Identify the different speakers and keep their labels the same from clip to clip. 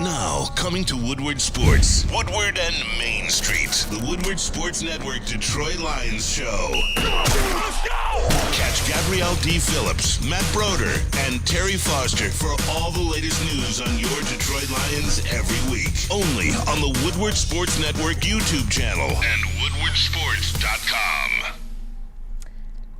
Speaker 1: Now, coming to Woodward Sports. Woodward and Main Street. The Woodward Sports Network Detroit Lions Show. Let's go! Catch Gabrielle Dee Phillips, Matt Broder, and Terry Foster for all the latest news on your Detroit Lions every week. Only on the Woodward Sports Network YouTube channel and woodwardsports.com.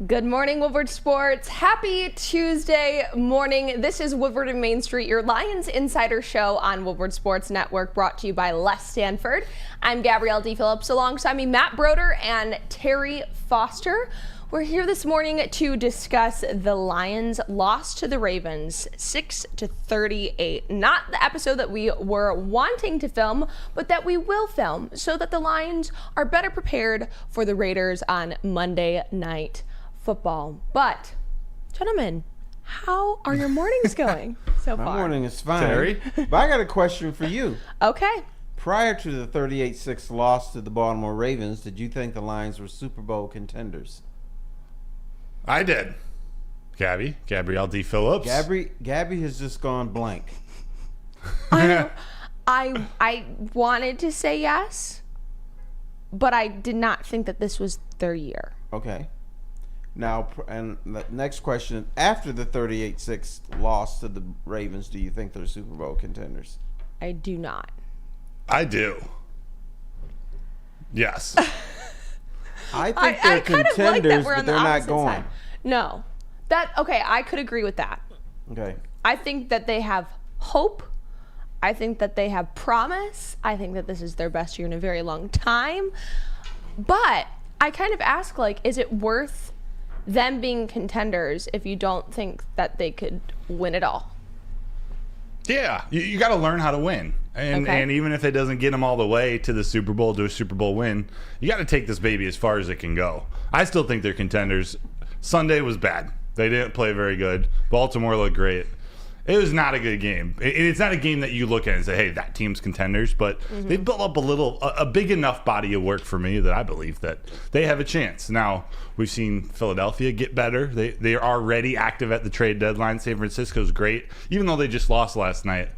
Speaker 2: Good morning, Woodward Sports. Happy Tuesday morning. This is Woodward and Main Street, your Lions Insider Show on Woodward Sports Network, brought to you by Les Stanford. I'm Gabrielle Dee Phillips. Alongside me, Matt Broder and Terry Foster. We're here this morning to discuss the Lions' loss to the Ravens, 6-38. Not the episode that we were wanting to film, but that we will film so that the Lions are better prepared for the Raiders on Monday Night Football. But, gentlemen, how are your mornings going so far?
Speaker 3: My morning is fine.
Speaker 4: Terry?
Speaker 3: But I got a question for you.
Speaker 2: Okay.
Speaker 3: Prior to the 38-6 loss to the Baltimore Ravens, did you think the Lions were Super Bowl contenders?
Speaker 4: I did. Gabrielle Dee Phillips.
Speaker 3: Gabby has just gone blank.
Speaker 2: I wanted to say yes, but I did not think that this was their year.
Speaker 3: Okay. Now, and the next question, after the 38-6 loss to the Ravens, do you think they're Super Bowl contenders?
Speaker 2: I do not.
Speaker 4: I do. Yes.
Speaker 3: I think they're contenders, but they're not going.
Speaker 2: Side. No. Okay, I could agree with that.
Speaker 3: Okay.
Speaker 2: I think that they have hope. I think that they have promise. I think that this is their best year in a very long time. But I kind of ask, is it worth them being contenders if you don't think that they could win it all?
Speaker 4: Yeah, you got to learn how to win. And even if it doesn't get them all the way to the Super Bowl, to a Super Bowl win, you got to take this baby as far as it can go. I still think they're contenders. Sunday was bad. They didn't play very good. Baltimore looked great. It was not a good game. It's not a game that you look at and say, hey, that team's contenders. But they've built up a big enough body of work for me that I believe that they have a chance. Now, we've seen Philadelphia get better. They are already active at the trade deadline. San Francisco's great, even though they just lost last night.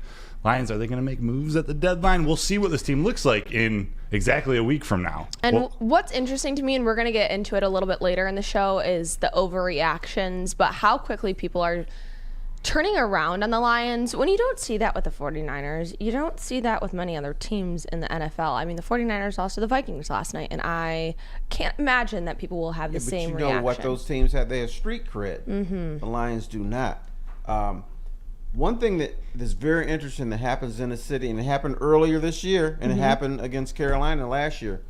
Speaker 4: Lions, are they going to make moves at the deadline? We'll see what this team looks like in exactly a week from now.
Speaker 2: And what's interesting to me, and we're going to get into it a little bit later in the show, is the overreactions, but how quickly people are turning around on the Lions. When you don't see that with the 49ers, you don't see that with many other teams in the NFL. I mean, the 49ers lost to the Vikings last night, and I can't imagine that people will have the same reaction.
Speaker 3: But you know what those teams have? They have street cred. The Lions do not. One thing that's very interesting that happens in the city, and it happened earlier this year, and it happened against Carolina last year,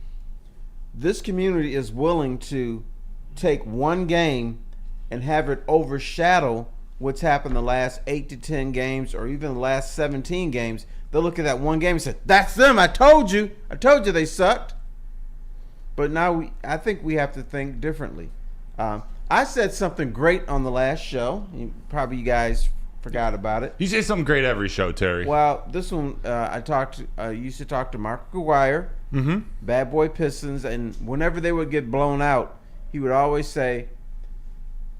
Speaker 3: this community is willing to take one game and have it overshadow what's happened the last 8 to 10 games or even the last 17 games. They'll look at that one game and say, that's them. I told you they sucked. But now I think we have to think differently. I said something great on the last show. Probably you guys forgot about it.
Speaker 4: You say something great every show, Terry.
Speaker 3: Well, this one I used to talk to Mark McGuire, Bad Boy Pistons, and whenever they would get blown out, he would always say,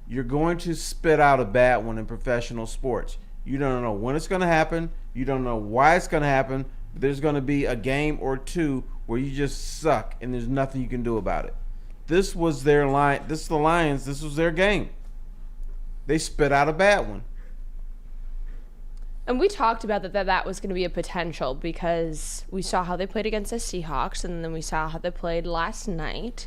Speaker 3: you're going to spit out a bad one in professional sports. You don't know when it's going to happen. You don't know why it's going to happen. But there's going to be a game or two where you just suck and there's nothing you can do about it. This was their line. This is the Lions. This was their game. They spit out a bad one.
Speaker 2: And we talked about that was going to be a potential because we saw how they played against the Seahawks, and then we saw how they played last night.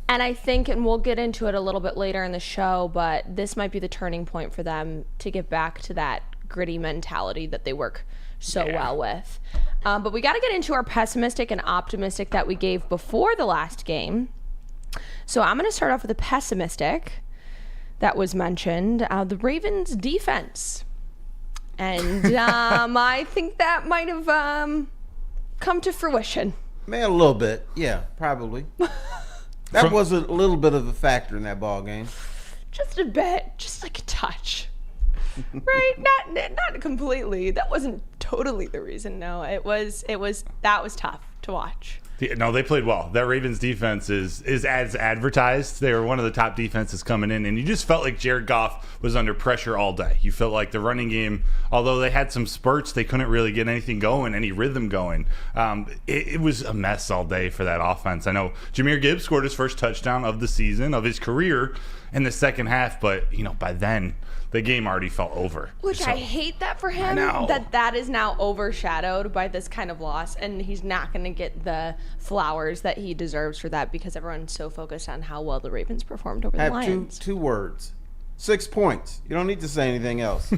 Speaker 2: And I think, and we'll get into it a little bit later in the show, but this might be the turning point for them to get back to that gritty mentality that they work so well with. But we got to get into our pessimistic and optimistic that we gave before the last game. So I'm going to start off with the pessimistic that was mentioned, the Ravens defense. And I think that might have come to fruition.
Speaker 3: Man, a little bit. Yeah, probably. That was a little bit of a factor in that ball game.
Speaker 2: Just a bit, just like a touch, right? Not completely. That wasn't totally the reason. No, that was tough to watch.
Speaker 4: No, they played well. That Ravens defense is as advertised. They were one of the top defenses coming in, and you just felt like Jared Goff was under pressure all day. You felt like the running game, although they had some spurts, they couldn't really get anything going, any rhythm going. It was a mess all day for that offense. I know Jahmyr Gibbs scored his first touchdown of the season, of his career, in the second half, but by then the game already felt over.
Speaker 2: I hate that for him, that is now overshadowed by this kind of loss, and he's not going to get the flowers that he deserves for that because everyone's so focused on how well the Ravens performed over the Lions.
Speaker 3: Two words. 6 points. You don't need to say anything else.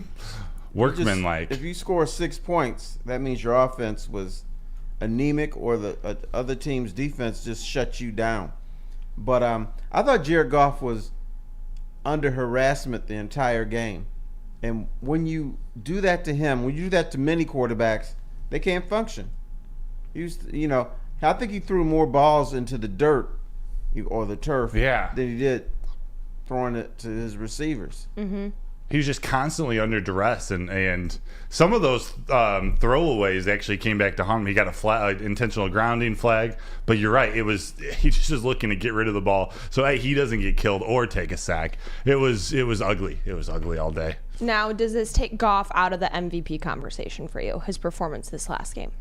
Speaker 4: Workmanlike.
Speaker 3: If you score 6 points, that means your offense was anemic or the other team's defense just shut you down. But I thought Jared Goff was under harassment the entire game. And when you do that to him, when you do that to many quarterbacks, they can't function. I think he threw more balls into the dirt or the turf than he did throwing it to his receivers.
Speaker 2: Mm-hmm.
Speaker 4: He was just constantly under duress, and some of those throwaways actually came back to haunt him. He got a intentional grounding flag, but you're right. He just was looking to get rid of the ball so he doesn't get killed or take a sack. It was ugly. It was ugly all day.
Speaker 2: Now, does this take Goff out of the MVP conversation for you? His performance this last game?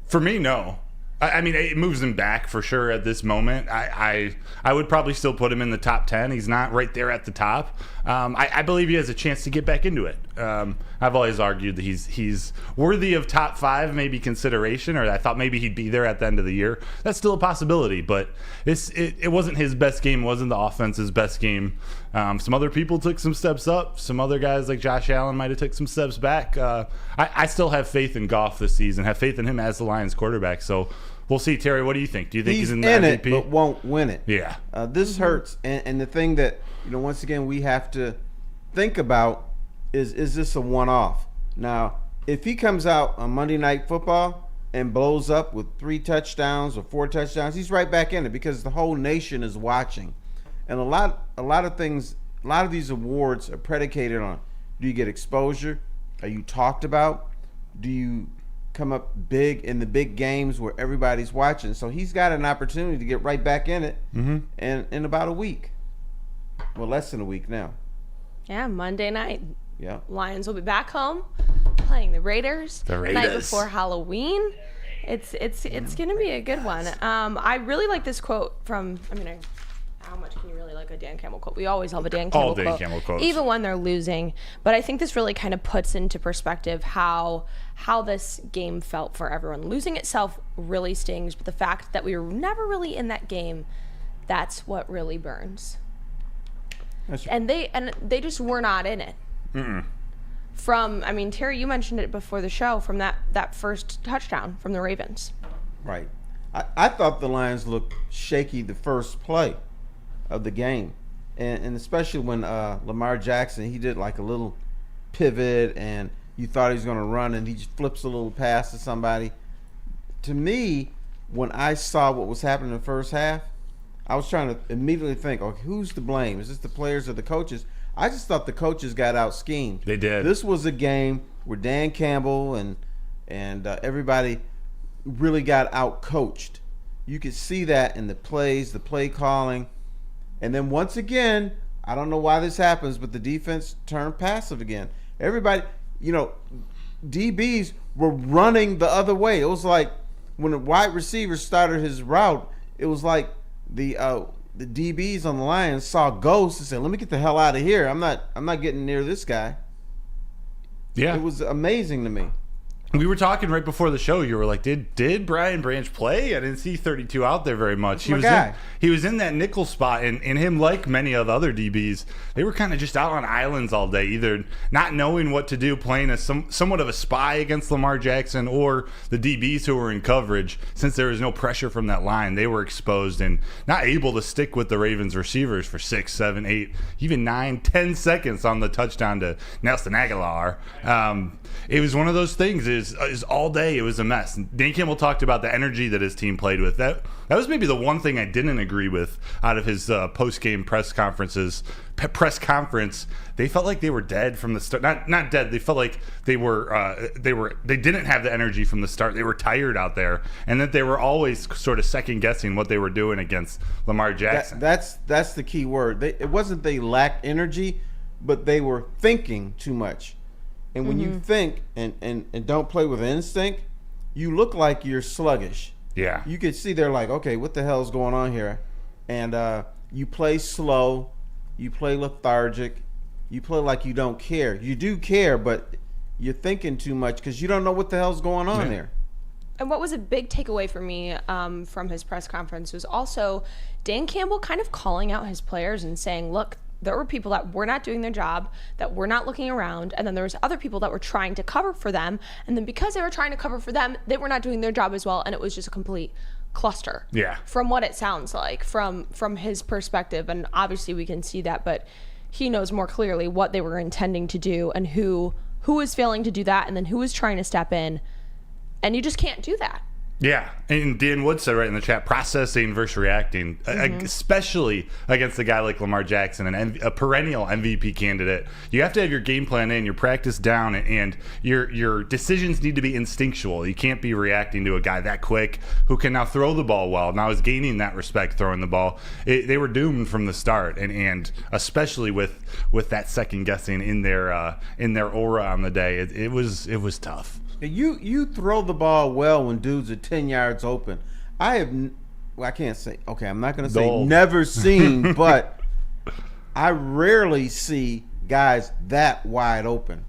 Speaker 4: For me, no. I mean, it moves him back for sure at this moment. I would probably still put him in the top 10. He's not right there at the top. I believe he has a chance to get back into it. I've always argued that he's worthy of top 5, maybe consideration, or I thought maybe he'd be there at the end of the year. That's still a possibility, but it wasn't his best game. It wasn't the offense's best game. Some other people took some steps up. Some other guys like Josh Allen might have took some steps back. I still have faith in Goff this season, have faith in him as the Lions quarterback. So we'll see. Terry, what do you think? Do you think he's in the MVP?
Speaker 3: It, but won't win it.
Speaker 4: Yeah.
Speaker 3: This hurts. And the thing that, once again, we have to think about is this a one-off? Now, if he comes out on Monday Night Football and blows up with 3 touchdowns or 4 touchdowns, he's right back in it because the whole nation is watching. And a lot of things, a lot of these awards are predicated on, do you get exposure? Are you talked about? Do you come up big in the big games where everybody's watching? So he's got an opportunity to get right back in it in about a week. Well, less than a week now.
Speaker 2: Yeah, Monday night.
Speaker 3: Yeah.
Speaker 2: Lions will be back home playing the Raiders.
Speaker 4: The Raiders.
Speaker 2: Night before Halloween. It's going to be a good one. I really like this quote from, how much can you really like a Dan Campbell quote? We always love a Dan Campbell quote.
Speaker 4: All Dan Campbell quotes.
Speaker 2: Even when they're losing. But I think this really kind of puts into perspective how this game felt for everyone. Losing itself really stings, but the fact that we were never really in that game, that's what really burns. And they just were not in it.
Speaker 4: Mm-mm.
Speaker 2: From, Terry, you mentioned it before the show, from that first touchdown from the Ravens.
Speaker 3: Right. I thought the Lions looked shaky the first play of the game. And especially when Lamar Jackson, he did like a little pivot and you thought he was going to run and he just flips a little pass to somebody. To me, when I saw what was happening in the first half, I was trying to immediately think, okay, who's to blame? Is this the players or the coaches? I just thought the coaches got out schemed.
Speaker 4: They did.
Speaker 3: This was a game where Dan Campbell and everybody really got out coached. You could see that in the plays, the play calling. And then once again, I don't know why this happens, but the defense turned passive again. Everybody, DBs were running the other way. It was like when the wide receiver started his route, it was like the DBs on the Lions saw ghosts and said, "Let me get the hell out of here. I'm not getting near this guy."
Speaker 4: Yeah.
Speaker 3: It was amazing to me.
Speaker 4: We were talking right before the show. You were like, "Did Brian Branch play?" I didn't see 32 out there very much. He was in that nickel spot, and him, like many of the other DBs, they were kind of just out on islands all day, either not knowing what to do, playing as somewhat of a spy against Lamar Jackson, or the DBs who were in coverage. Since there was no pressure from that line, they were exposed and not able to stick with the Ravens receivers for 6, 7, 8, even 9, 10 seconds on the touchdown to Nelson Aguilar. It was one of those things. is all day. It was a mess. Dan Campbell talked about the energy that his team played with. That was maybe the one thing I didn't agree with out of his post-game press conference. They felt like they were dead from the start. Not dead. They felt like they didn't have the energy from the start. They were tired out there, and that they were always sort of second guessing what they were doing against Lamar Jackson.
Speaker 3: That's the key word. It wasn't they lacked energy, but they were thinking too much. And when you think and don't play with instinct, you look like you're sluggish.
Speaker 4: Yeah.
Speaker 3: You could see they're like, okay, what the hell's going on here? And you play slow, you play lethargic, you play like you don't care. You do care, but you're thinking too much because you don't know what the hell's going on there.
Speaker 2: And what was a big takeaway for me from his press conference was also Dan Campbell kind of calling out his players and saying, look, there were people that were not doing their job, that were not looking around, and then there was other people that were trying to cover for them, and then because they were trying to cover for them, they were not doing their job as well, and it was just a complete cluster.
Speaker 4: Yeah.
Speaker 2: From what it sounds like, from his perspective, and obviously we can see that, but he knows more clearly what they were intending to do and who was failing to do that, and then who was trying to step in, and you just can't do that.
Speaker 4: Yeah, and Dan Wood said right in the chat, processing versus reacting, especially against a guy like Lamar Jackson, a perennial MVP candidate. You have to have your game plan in, your practice down, and your decisions need to be instinctual. You can't be reacting to a guy that quick who can now throw the ball well. Now is gaining that respect throwing the ball. They were doomed from the start, and especially with that second guessing in their aura on the day, it was tough.
Speaker 3: You throw the ball well when dudes are 10 yards open. I can't say, okay, I'm not going to say never seen, but I rarely see guys that wide open.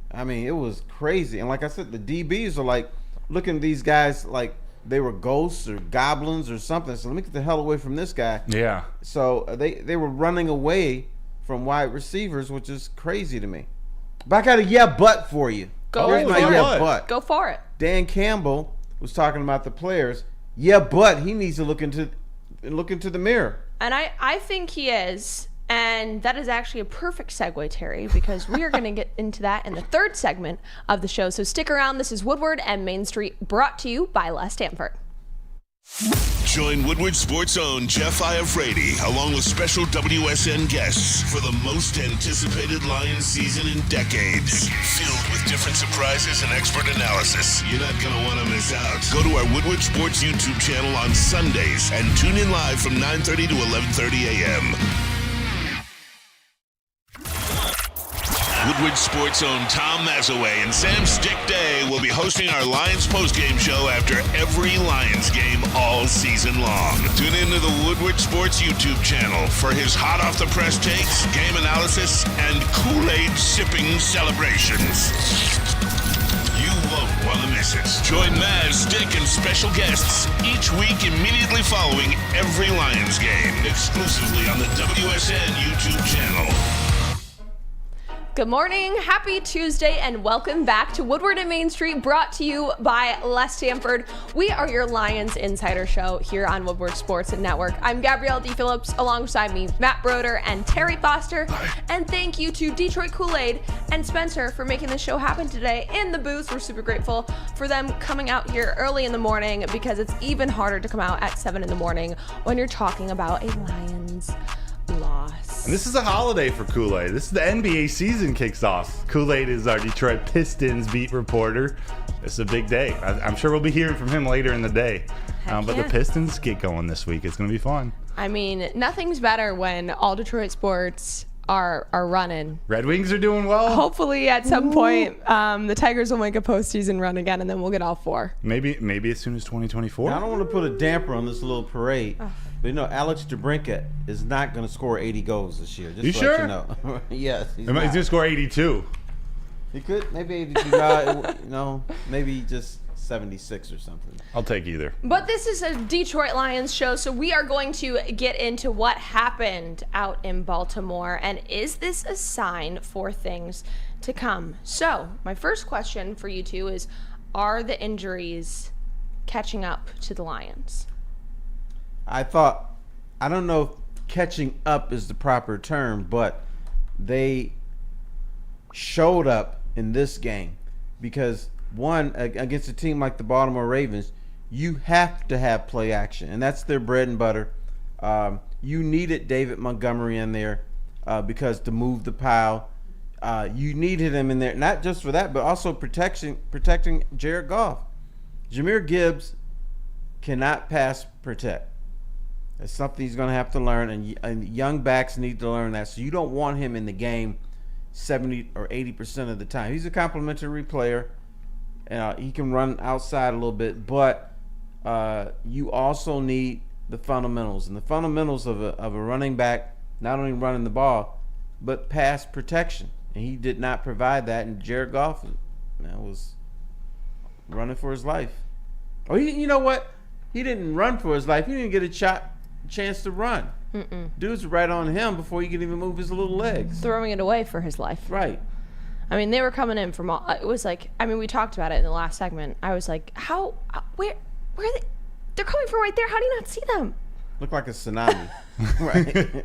Speaker 3: I mean, it was crazy. And like I said, the DBs are like looking at these guys like they were ghosts or goblins or something. So let me get the hell away from this guy.
Speaker 4: Yeah.
Speaker 3: So they were running away from wide receivers, which is crazy to me. But I got a but for you.
Speaker 2: Go for it.
Speaker 3: Dan Campbell was talking about the players. But he needs to look into the mirror.
Speaker 2: And I think he is. And that is actually a perfect segue, Terry, because we are going to get into that in the third segment of the show. So stick around. This is Woodward and Main Street, brought to you by Les Stanford.
Speaker 1: Join Woodward Sports' own Jeff Iafrate along with special WSN guests for the most anticipated Lions season in decades. Filled with different surprises and expert analysis. You're not going to want to miss out. Go to our Woodward Sports YouTube channel on Sundays and tune in live from 9:30 to 11:30 a.m. Woodward Sports' own Tom Mazaway and Sam Stick Day will be hosting our Lions postgame show after every Lions game all season long. Tune into the Woodward Sports YouTube channel for his hot off the press takes, game analysis, and Kool-Aid sipping celebrations. You won't want to miss it. Join Maz, Stick, and special guests each week immediately following every Lions game, exclusively on the WSN YouTube channel.
Speaker 2: Good morning, happy Tuesday, and welcome back to Woodward and Main Street, brought to you by Les Stanford. We are your Lions Insider Show here on Woodward Sports Network. I'm Gabrielle Dee Phillips, alongside me, Matt Broder and Terry Foster. And thank you to Detroit Kool-Aid and Spencer for making this show happen today in the booth. We're super grateful for them coming out here early in the morning, because it's even harder to come out at 7 in the morning when you're talking about a Lions loss.
Speaker 4: And this is a holiday for Kool-Aid. This is the NBA season kicks off. Kool-Aid is our Detroit Pistons beat reporter. It's a big day. I'm sure we'll be hearing from him later in the day. But the Pistons get going this week. It's going to be fun.
Speaker 2: I mean, nothing's better when all Detroit sports are running.
Speaker 4: Red Wings are doing well.
Speaker 2: Hopefully at some point the Tigers will make a postseason run again, and then we'll get all four.
Speaker 4: Maybe as soon as 2024.
Speaker 3: Now, I don't want to put a damper on this little parade. But you know, Alex DeBrincat is not going to score 80 goals this year. Just
Speaker 4: you
Speaker 3: to
Speaker 4: sure?
Speaker 3: let you know. Yes, he's
Speaker 4: going to score 82.
Speaker 3: He could, maybe 82. Maybe just 76 or something.
Speaker 4: I'll take either.
Speaker 2: But this is a Detroit Lions show, so we are going to get into what happened out in Baltimore, and is this a sign for things to come? So, my first question for you two is, are the injuries catching up to the Lions?
Speaker 3: I don't know if catching up is the proper term, but they showed up in this game. because one, against a team like the Baltimore Ravens, you have to have play action, and that's their bread and butter. You needed David Montgomery in there because to move the pile. You needed him in there, not just for that, but also protecting Jared Goff. Jahmyr Gibbs cannot pass protect. That's something he's going to have to learn, and young backs need to learn that. So you don't want him in the game 70 or 80% of the time. He's a complimentary player. He can run outside a little bit, but you also need the fundamentals. And the fundamentals of a running back, not only running the ball, but pass protection. And he did not provide that, and Jared Goff was running for his life. Oh, you know what? He didn't run for his life. He didn't get a chance to run. Dude's right on him before he could even move his little legs.
Speaker 2: Throwing it away for his life.
Speaker 3: Right.
Speaker 2: I mean, they were coming in from all. It was like, I mean, we talked about it in the last segment. I was like, where are they? They're coming from right there. How do you not see them?
Speaker 3: Looked like a tsunami. Right.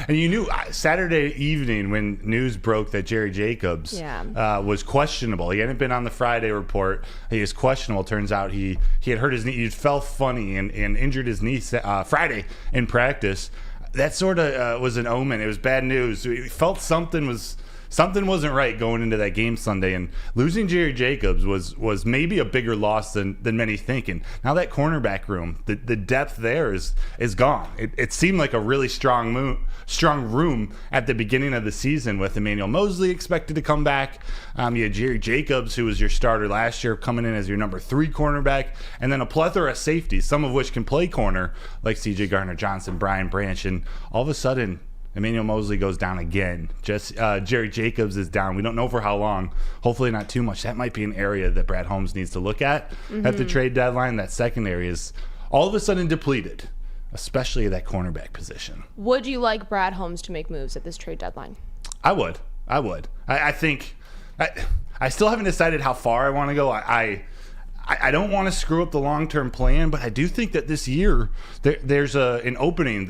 Speaker 4: And you knew Saturday evening when news broke that Jerry Jacobs was questionable. He hadn't been on the Friday report. He is questionable. Turns out he had hurt his knee. He felt funny and injured his knee Friday in practice. That sort of was an omen. It was bad news. He felt something wasn't right going into that game Sunday, and losing Jerry Jacobs was maybe a bigger loss than many think. And now that cornerback room, the depth there is gone. It seemed like a really strong room at the beginning of the season with Emmanuel Mosley expected to come back. You had Jerry Jacobs, who was your starter last year, coming in as your number 3 cornerback, and then a plethora of safeties, some of which can play corner, like C.J. Gardner-Johnson, Brian Branch, and all of a sudden Emmanuel Mosley goes down again. Just Jerry Jacobs is down. We don't know for how long. Hopefully not too much. That might be an area that Brad Holmes needs to look at the trade deadline. That secondary is all of a sudden depleted, especially at that cornerback position.
Speaker 2: Would you like Brad Holmes to make moves at this trade deadline?
Speaker 4: I would. I think I still haven't decided how far I want to go. I don't want to screw up the long-term plan, but I do think that this year there's an opening.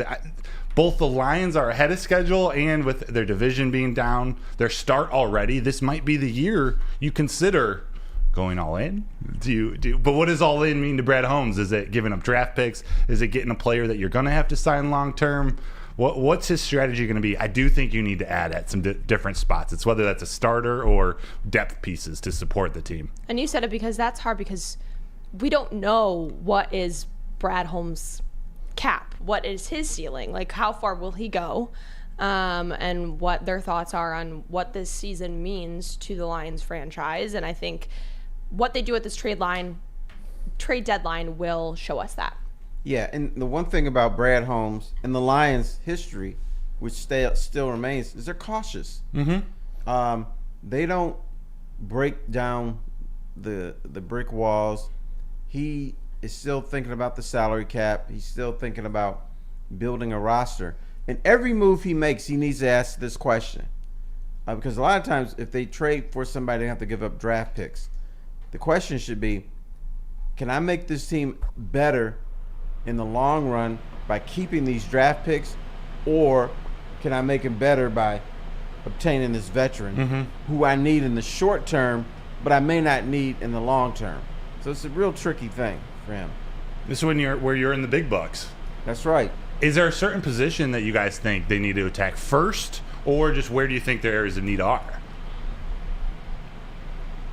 Speaker 4: Both the Lions are ahead of schedule, and with their division being down, their start already, this might be the year you consider going all in. But what does all in mean to Brad Holmes? Is it giving up draft picks? Is it getting a player that you're going to have to sign long term? What's his strategy going to be? I do think you need to add at some different spots. It's whether that's a starter or depth pieces to support the team.
Speaker 2: And you said it because that's hard, because we don't know what is Brad Holmes' cap. What is his ceiling? Like, how far will he go? And what their thoughts are on what this season means to the Lions franchise. And I think what they do at this trade deadline will show us that.
Speaker 3: Yeah, and the one thing about Brad Holmes and the Lions' history, which still remains, is they're cautious. They don't break down the brick walls. He is still thinking about the salary cap. He's still thinking about building a roster. And every move he makes, he needs to ask this question. Because a lot of times, if they trade for somebody, they have to give up draft picks. The question should be, can I make this team better in the long run by keeping these draft picks, or can I make it better by obtaining this veteran who I need in the short term, but I may not need in the long term? So it's a real tricky thing for him.
Speaker 4: This is where you're in the big bucks.
Speaker 3: That's right.
Speaker 4: Is there a certain position that you guys think they need to attack first, or just where do you think their areas of need are?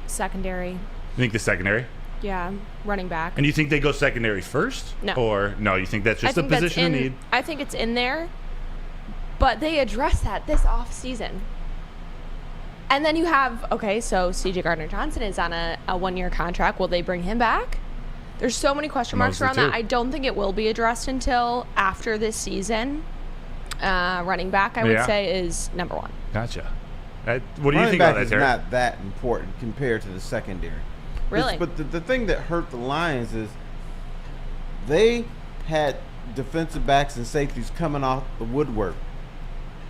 Speaker 2: Secondary.
Speaker 4: You think the secondary?
Speaker 2: Yeah, running back.
Speaker 4: And you think they go secondary first?
Speaker 2: No.
Speaker 4: Or no, you think that's just a position of need?
Speaker 2: I think it's in there, but they address that this offseason. And then you have, so C.J. Gardner-Johnson is on a 1-year contract. Will they bring him back? There's so many question marks around that. I don't think it will be addressed until after this season. Running back, I would say, is number 1.
Speaker 4: Gotcha. What do you think about that, Terry?
Speaker 3: Running back is not that important compared to the secondary.
Speaker 2: Really?
Speaker 3: But the thing that hurt the Lions is they had defensive backs and safeties coming off the woodwork.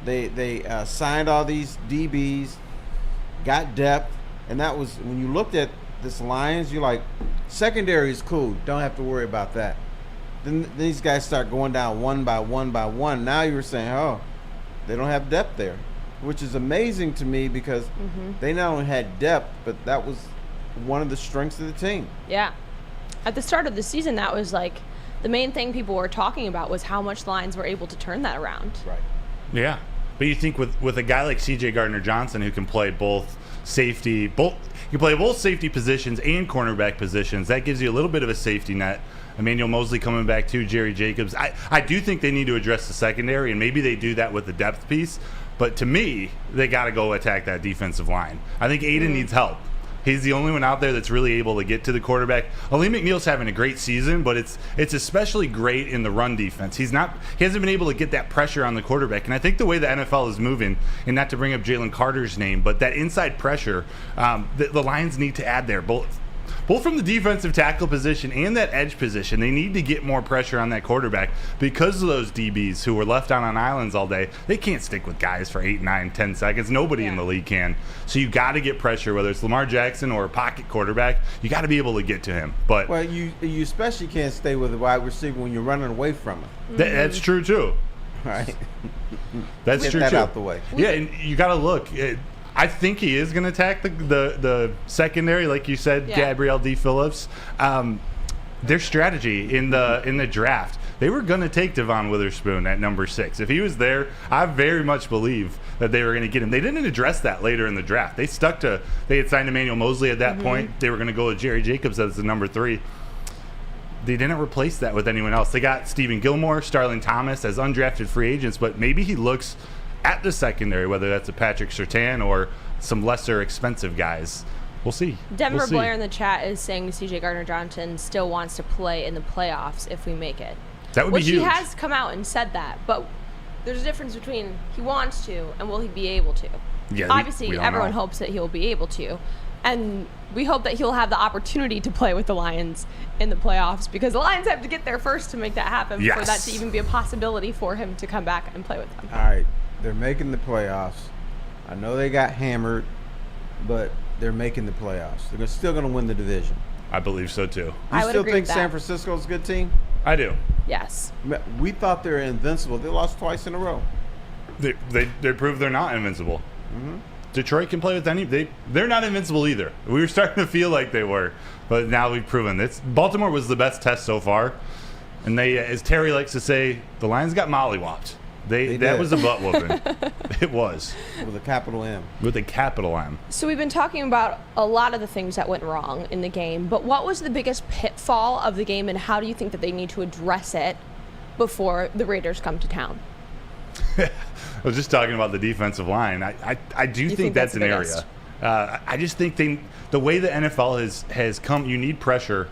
Speaker 3: They signed all these DBs, got depth, and that was, when you looked at this Lions, you're like, secondary is cool. Don't have to worry about that. Then these guys start going down one by one by one. Now you were saying, they don't have depth there, which is amazing to me because they not only had depth, but that was one of the strengths of the team.
Speaker 2: Yeah. At the start of the season, that was like the main thing people were talking about was how much the Lions were able to turn that around.
Speaker 3: Right.
Speaker 4: Yeah. But you think with a guy like C.J. Gardner-Johnson who can play both safety positions and cornerback positions, that gives you a little bit of a safety net. Emmanuel Mosley coming back too, Jerry Jacobs. I do think they need to address the secondary, and maybe they do that with the depth piece. But to me, they got to go attack that defensive line. I think Aiden needs help. He's the only one out there that's really able to get to the quarterback. Aleem McNeil's having a great season, but it's especially great in the run defense. He hasn't been able to get that pressure on the quarterback. And I think the way the NFL is moving, and not to bring up Jalen Carter's name, but that inside pressure, the Lions need to add there. Both from the defensive tackle position and that edge position, they need to get more pressure on that quarterback because of those DBs who were left on islands all day. They can't stick with guys for 8, 9, 10 seconds. Nobody in the league can. So you got to get pressure, whether it's Lamar Jackson or a pocket quarterback. You got to be able to get to him. But
Speaker 3: well, you especially can't stay with a wide receiver when you're running away from him.
Speaker 4: That's true too.
Speaker 3: Right.
Speaker 4: That's
Speaker 3: Get
Speaker 4: true
Speaker 3: that
Speaker 4: too.
Speaker 3: out the way.
Speaker 4: Yeah, and you got to look. I think he is going to attack the secondary, like you said, Gabrielle Dee Phillips. Their strategy in the draft, they were going to take Devon Witherspoon at number 6. If he was there, I very much believe that they were going to get him. They didn't address that later in the draft. They had signed Emmanuel Mosley at that point. They were going to go with Jerry Jacobs as the number 3. They didn't replace that with anyone else. They got Stephen Gilmore, Starling Thomas as undrafted free agents, but maybe he looks at the secondary, whether that's a Patrick Surtain or some lesser expensive guys. We'll see.
Speaker 2: Denver Blair in the chat is saying C.J. Gardner-Johnson still wants to play in the playoffs if we make it.
Speaker 4: That would be huge.
Speaker 2: He has come out and said that, but there's a difference between he wants to and will he be able to.
Speaker 4: Yeah,
Speaker 2: obviously, everyone hopes that he'll be able to, and we hope that he'll have the opportunity to play with the Lions in the playoffs because the Lions have to get there first to make that happen for that to even be a possibility for him to come back and play with them.
Speaker 3: All right. They're making the playoffs. I know they got hammered, but they're making the playoffs. They're still going to win the division.
Speaker 4: I believe so too.
Speaker 3: You still think San Francisco's a good team?
Speaker 4: I do.
Speaker 2: Yes.
Speaker 3: We thought they were invincible. They lost twice in a row.
Speaker 4: They proved they're not invincible. Detroit can play with any. They're not invincible either. We were starting to feel like they were, but now we've proven this. Baltimore was the best test so far, and they, as Terry likes to say, the Lions got mollywopped. That was a butt whooping. It was.
Speaker 3: With a capital M.
Speaker 4: With a capital M.
Speaker 2: So we've been talking about a lot of the things that went wrong in the game, but what was the biggest pitfall of the game, and how do you think that they need to address it before the Raiders come to town?
Speaker 4: I was just talking about the defensive line. I do think that's an area. I just think the way the NFL has come, you need pressure.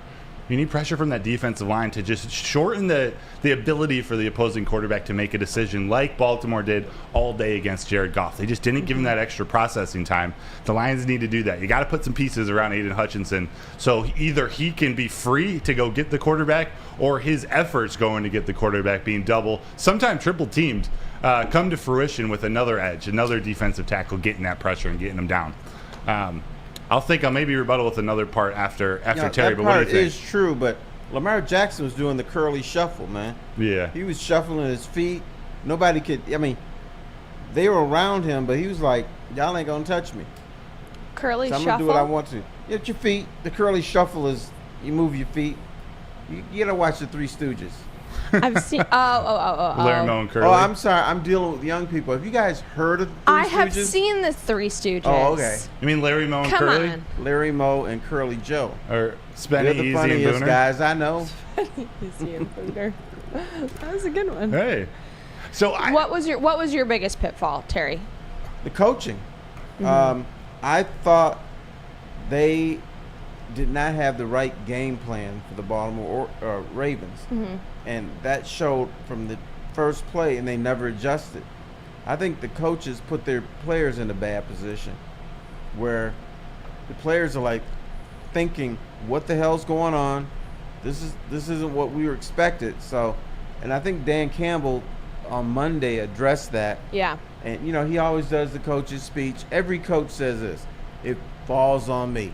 Speaker 4: You need pressure from that defensive line to just shorten the ability for the opposing quarterback to make a decision like Baltimore did all day against Jared Goff. They just didn't give him that extra processing time. The Lions need to do that. You got to put some pieces around Aiden Hutchinson so either he can be free to go get the quarterback or his efforts going to get the quarterback being double, sometimes triple teamed, come to fruition with another edge, another defensive tackle getting that pressure and getting them down. I'll maybe rebuttal with another part after Terry. But what do you think?
Speaker 3: That part is true, but Lamar Jackson was doing the curly shuffle, man.
Speaker 4: Yeah.
Speaker 3: He was shuffling his feet. Nobody could, they were around him, but he was like, y'all ain't going to touch me.
Speaker 2: Curly
Speaker 3: so I'm
Speaker 2: shuffle?
Speaker 3: I'm going to do what I want to. Get your feet. The curly shuffle is you move your feet. You got to watch the Three Stooges.
Speaker 2: I've seen.
Speaker 4: Larry Moe and Curly.
Speaker 3: Oh, I'm sorry. I'm dealing with young people. Have you guys heard of the Three Stooges?
Speaker 2: I have seen the Three Stooges.
Speaker 3: Oh, okay.
Speaker 4: You mean Larry Moe and
Speaker 2: Come
Speaker 4: Curly?
Speaker 2: on.
Speaker 3: Larry Moe and Curly Joe.
Speaker 4: Or Spenny,
Speaker 3: They're the
Speaker 4: Easy,
Speaker 3: funniest
Speaker 4: and Booner?
Speaker 3: guys I know.
Speaker 2: Easy and Booner. That was a good one.
Speaker 4: Hey. So
Speaker 2: what was your biggest pitfall, Terry?
Speaker 3: The coaching. I thought they did not have the right game plan for the Baltimore Ravens. And that showed from the first play, and they never adjusted. I think the coaches put their players in a bad position where the players are like thinking, what the hell's going on? This isn't what we were expected. So, and I think Dan Campbell on Monday addressed that.
Speaker 2: Yeah.
Speaker 3: And, he always does the coach's speech. Every coach says this, it falls on me.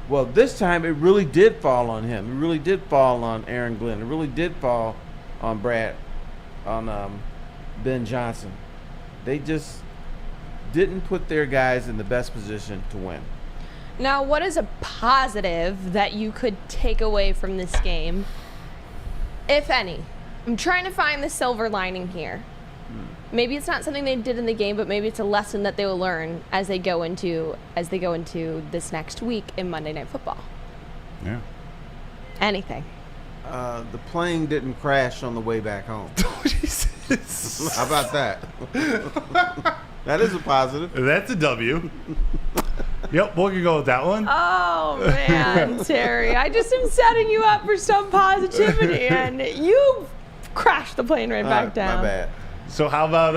Speaker 3: Well, this time it really did fall on him. It really did fall on Aaron Glenn. It really did fall on Ben Johnson. They just didn't put their guys in the best position to win.
Speaker 2: Now, what is a positive that you could take away from this game, if any? I'm trying to find the silver lining here. Maybe it's not something they did in the game, but maybe it's a lesson that they will learn as they go into this next week in Monday Night Football.
Speaker 4: Yeah.
Speaker 2: Anything.
Speaker 3: The plane didn't crash on the way back home.
Speaker 4: Oh, Jesus.
Speaker 3: How about that? That is a positive.
Speaker 4: That's a W. Yep, we can go with that one.
Speaker 2: Oh, man, Terry. I just am setting you up for some positivity, and you crashed the plane right back down.
Speaker 3: My bad.
Speaker 4: So how about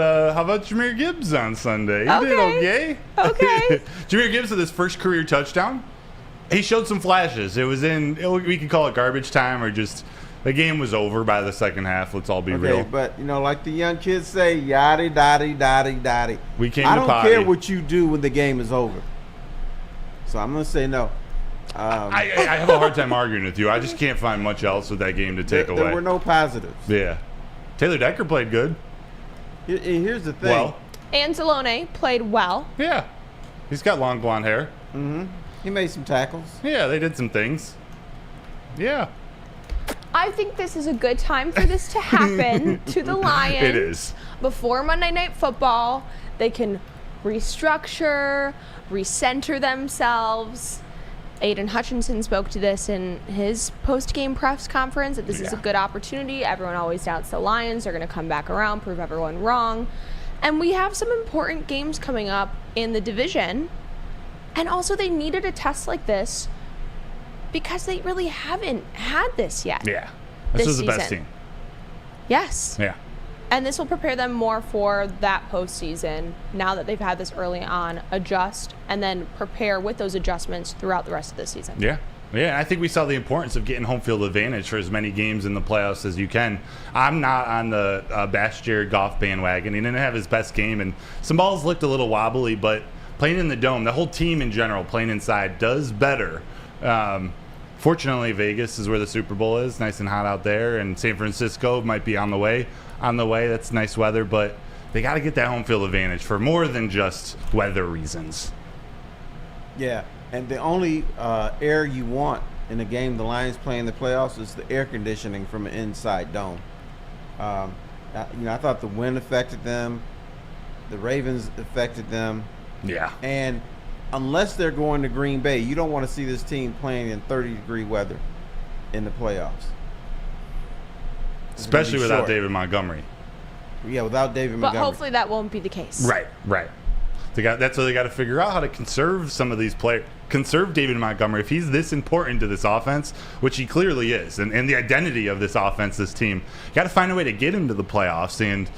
Speaker 4: Jahmyr Gibbs on Sunday? He did okay.
Speaker 2: Okay.
Speaker 4: Jahmyr Gibbs with his first career touchdown. He showed some flashes. We could call it garbage time, or just the game was over by the second half. Let's all be real.
Speaker 3: But like the young kids say, yaddy dotty dotty dotty.
Speaker 4: We came
Speaker 3: I
Speaker 4: to
Speaker 3: don't
Speaker 4: potty.
Speaker 3: care what you do when the game is over. So I'm gonna say no.
Speaker 4: I have a hard time arguing with you. I just can't find much else with that game to take away.
Speaker 3: There were no positives.
Speaker 4: Yeah. Taylor Decker played good.
Speaker 3: Here's the thing.
Speaker 4: Well.
Speaker 2: Anzalone played well.
Speaker 4: Yeah. He's got long blonde hair.
Speaker 3: Mm-hmm. He made some tackles.
Speaker 4: Yeah, they did some things. Yeah.
Speaker 2: I think this is a good time for this to happen to the Lions.
Speaker 4: It is.
Speaker 2: Before Monday Night Football, they can restructure, recenter themselves. Aiden Hutchinson spoke to this in his post-game press conference, that this is a good opportunity. Everyone always doubts the Lions. They're going to come back around, prove everyone wrong. And we have some important games coming up in the division. And also, they needed a test like this because they really haven't had this yet.
Speaker 4: Yeah. This was the best
Speaker 2: season.
Speaker 4: team.
Speaker 2: Yes.
Speaker 4: Yeah.
Speaker 2: And this will prepare them more for that postseason now that they've had this early on, adjust, and then prepare with those adjustments throughout the rest of the season.
Speaker 4: Yeah. Yeah, I think we saw the importance of getting home field advantage for as many games in the playoffs as you can. I'm not on the Bash Jared Goff bandwagon. He didn't have his best game, and some balls looked a little wobbly, but playing in the dome, the whole team in general, playing inside, does better. Fortunately, Vegas is where the Super Bowl is, nice and hot out there, and San Francisco might be on the way. That's nice weather, but they got to get that home field advantage for more than just weather reasons.
Speaker 3: Yeah, and the only air you want in a game the Lions play in the playoffs is the air conditioning from an inside dome. I thought the wind affected them. The Ravens affected them.
Speaker 4: Yeah.
Speaker 3: And unless they're going to Green Bay, you don't want to see this team playing in 30-degree weather in the playoffs.
Speaker 4: Especially without David Montgomery.
Speaker 3: Yeah, without David Montgomery.
Speaker 2: But hopefully that won't be the case.
Speaker 4: Right. That's what they got to figure out, how to conserve some of these players. Conserve David Montgomery. If he's this important to this offense, which he clearly is, and the identity of this offense, this team, you got to find a way to get him to the playoffs. And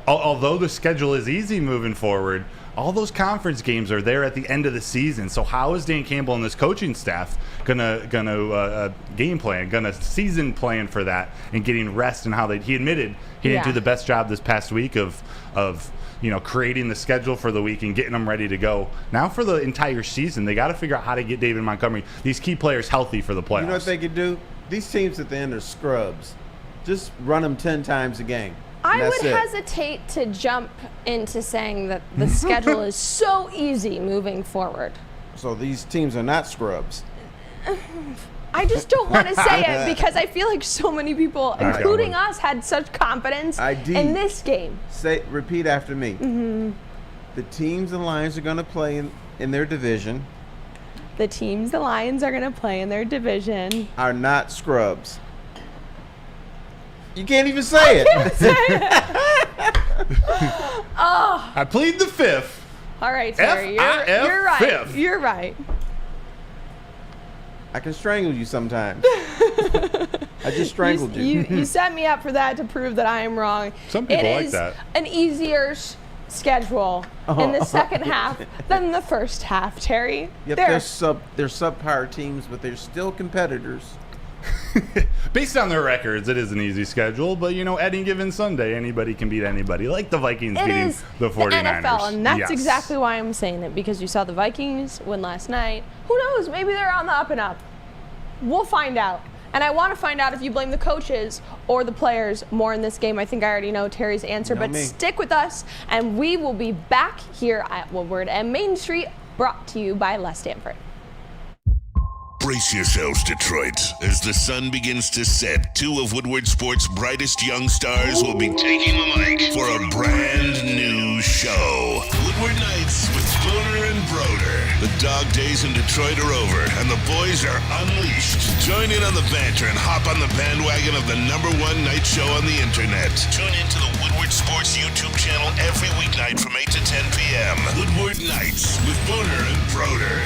Speaker 4: although the schedule is easy moving forward, all those conference games are there at the end of the season. So how is Dan Campbell and this coaching staff gonna game plan, gonna season plan for that, and getting rest, and how he admitted he didn't do the best job this past week of creating the schedule for the week and getting them ready to go. Now for the entire season, they got to figure out how to get David Montgomery, these key players, healthy for the playoffs.
Speaker 3: You know what they could do? These teams at the end are scrubs. Just run them 10 times a game.
Speaker 2: I would hesitate to jump into saying that the schedule is so easy moving forward.
Speaker 3: So these teams are not scrubs.
Speaker 2: I just don't want to say it because I feel like so many people, including us, had such confidence in this game.
Speaker 3: Repeat after me.
Speaker 2: Mm-hmm.
Speaker 3: The teams the Lions are going to play in their division.
Speaker 2: The teams the Lions are going to play in their division
Speaker 3: are not scrubs. You can't even say it.
Speaker 2: Oh.
Speaker 4: I plead the fifth.
Speaker 2: All right, Terry. You're right.
Speaker 4: Fifth.
Speaker 2: You're right.
Speaker 3: I can strangle you sometimes. I just strangled you.
Speaker 2: You set me up for that to prove that I am wrong.
Speaker 4: Some people like that.
Speaker 2: It is an easier schedule in the second half than the first half, Terry.
Speaker 3: Yep, they're subpar teams, but they're still competitors.
Speaker 4: Based on their records, it is an easy schedule, but any given Sunday, anybody can beat anybody, like the Vikings beating the 49ers.
Speaker 2: The NFL, and that's exactly why I'm saying it, because you saw the Vikings win last night. Who knows? Maybe they're on the up and up. We'll find out. And I want to find out if you blame the coaches or the players more in this game. I think I already know Terry's answer, but stick with us, and we will be back here at Woodward and Main Street, brought to you by Les Stanford.
Speaker 1: Brace yourselves, Detroit. As the sun begins to set, two of Woodward Sports' brightest young stars will be taking the mic for a brand new show. Woodward Nights with Broder and Broder. The dog days in Detroit are over, and the boys are unleashed. Join in on the banter and hop on the bandwagon of the #1 night show on the internet. Tune into the Woodward Sports YouTube channel every weeknight from 8 to 10 p.m. Woodward Nights with Broder and Broder.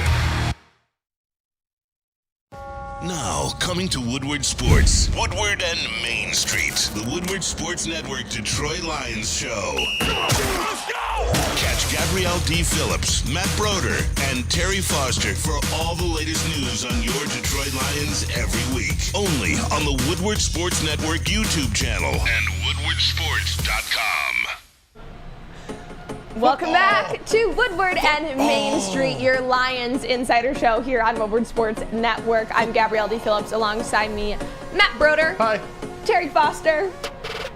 Speaker 1: Now, coming to Woodward Sports, Woodward and Main Street, the Woodward Sports Network Detroit Lions show. Let's go! Catch Gabrielle Dee Phillips, Matt Broder, and Terry Foster for all the latest news on your Detroit Lions every week. Only on the Woodward Sports Network YouTube channel and woodwardsports.com.
Speaker 2: Welcome back to Woodward and Main Street, your Lions Insider Show here on Woodward Sports Network. I'm Gabrielle Dee Phillips. Alongside me, Matt Broder.
Speaker 4: Hi.
Speaker 2: Terry Foster.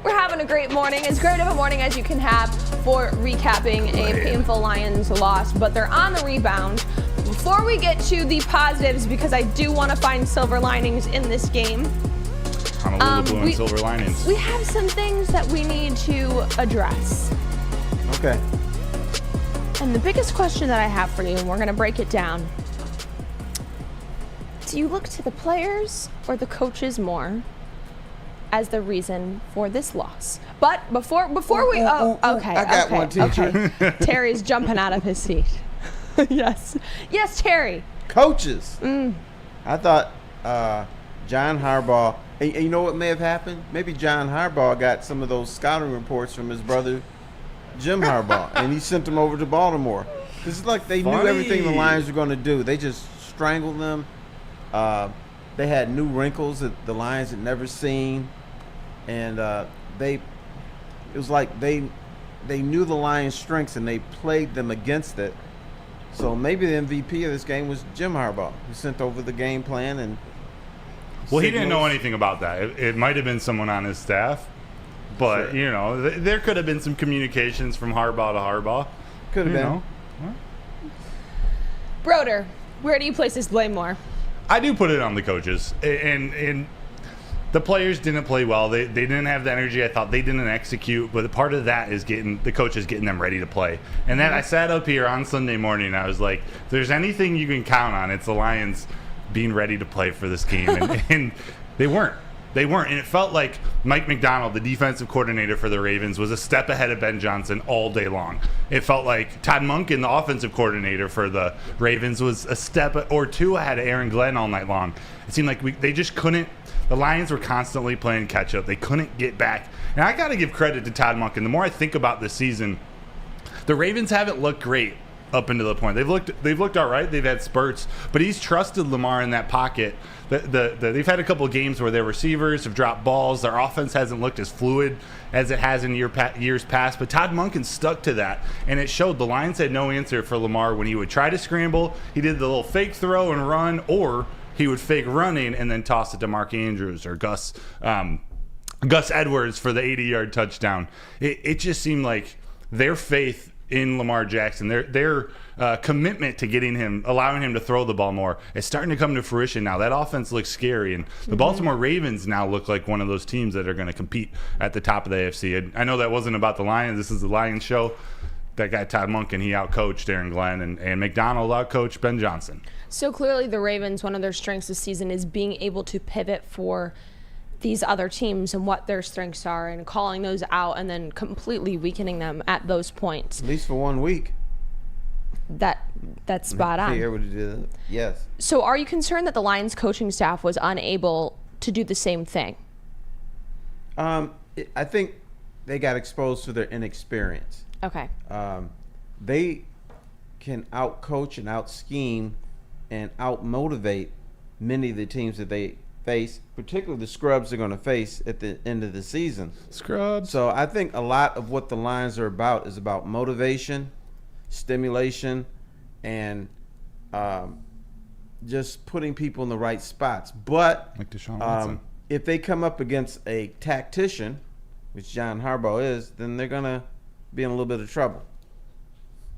Speaker 2: We're having a great morning, as great of a morning as you can have for recapping a painful Lions loss, but they're on the rebound. Before we get to the positives, because I do want to find silver linings in this game,
Speaker 4: Honolulu blue and silver linings.
Speaker 2: we have some things that we need to address.
Speaker 3: Okay.
Speaker 2: And the biggest question that I have for you, and we're going to break it down, do you look to the players or the coaches more as the reason for this loss? But before we, okay,
Speaker 3: I got one, teacher.
Speaker 2: okay. Terry's jumping out of his seat. Yes, Terry.
Speaker 3: Coaches. I thought John Harbaugh, and you know what may have happened? Maybe John Harbaugh got some of those scouting reports from his brother Jim Harbaugh, and he sent them over to Baltimore. It's like they knew everything the Lions were going to do. They just strangled them. They had new wrinkles that the Lions had never seen, and it was like they knew the Lions' strengths and they played them against it. So maybe the MVP of this game was Jim Harbaugh, who sent over the game plan and.
Speaker 4: Well, he didn't know anything about that. It might have been someone on his staff. But,
Speaker 3: Sure.
Speaker 4: you know, there could have been some communications from Harbaugh to Harbaugh.
Speaker 3: Could have been.
Speaker 4: Know.
Speaker 2: Broder, where do you place this blame more?
Speaker 4: I do put it on the coaches. And the players didn't play well. They didn't have the energy. I thought they didn't execute. But part of that is the coaches getting them ready to play. And then I sat up here on Sunday morning and I was like, if there's anything you can count on, it's the Lions being ready to play for this game. And they weren't. They weren't, and it felt like Mike Macdonald, the defensive coordinator for the Ravens, was a step ahead of Ben Johnson all day long. It felt like Todd Monken, the offensive coordinator for the Ravens, was a step or two ahead of Aaron Glenn all night long. It seemed like they just couldn't. The Lions were constantly playing catch up. They couldn't get back. And I got to give credit to Todd Monken. The more I think about this season, the Ravens haven't looked great up into the point. They've looked all right. They've had spurts, but he's trusted Lamar in that pocket. They've had a couple of games where their receivers have dropped balls. Their offense hasn't looked as fluid as it has in years past, but Todd Monken stuck to that, and it showed. The Lions had no answer for Lamar when he would try to scramble. He did the little fake throw and run, or he would fake running and then toss it to Mark Andrews or Gus Edwards for the 80-yard touchdown. It just seemed like their faith in Lamar Jackson, their commitment to allowing him to throw the ball more, is starting to come to fruition now. That offense looks scary, and the Baltimore Ravens now look like one of those teams that are going to compete at the top of the AFC. And I know that wasn't about the Lions. This is the Lions show. That guy Todd Monken, he outcoached Aaron Glenn, and McDonald outcoached Ben Johnson.
Speaker 2: So clearly the Ravens, one of their strengths this season is being able to pivot for these other teams and what their strengths are and calling those out and then completely weakening them at those points.
Speaker 3: At least for 1 week.
Speaker 2: That's spot on.
Speaker 3: Able to do that. Yes.
Speaker 2: So are you concerned that the Lions coaching staff was unable to do the same thing?
Speaker 3: I think they got exposed to their inexperience.
Speaker 2: Okay.
Speaker 3: They can out-coach and out-scheme and out-motivate many of the teams that they face, particularly the scrubs they're going to face at the end of the season.
Speaker 4: Scrubs.
Speaker 3: So I think a lot of what the Lions are about is about motivation, stimulation, and just putting people in the right spots. But
Speaker 4: Like Deshaun Watson.
Speaker 3: if they come up against a tactician, which John Harbaugh is, then they're going to be in a little bit of trouble.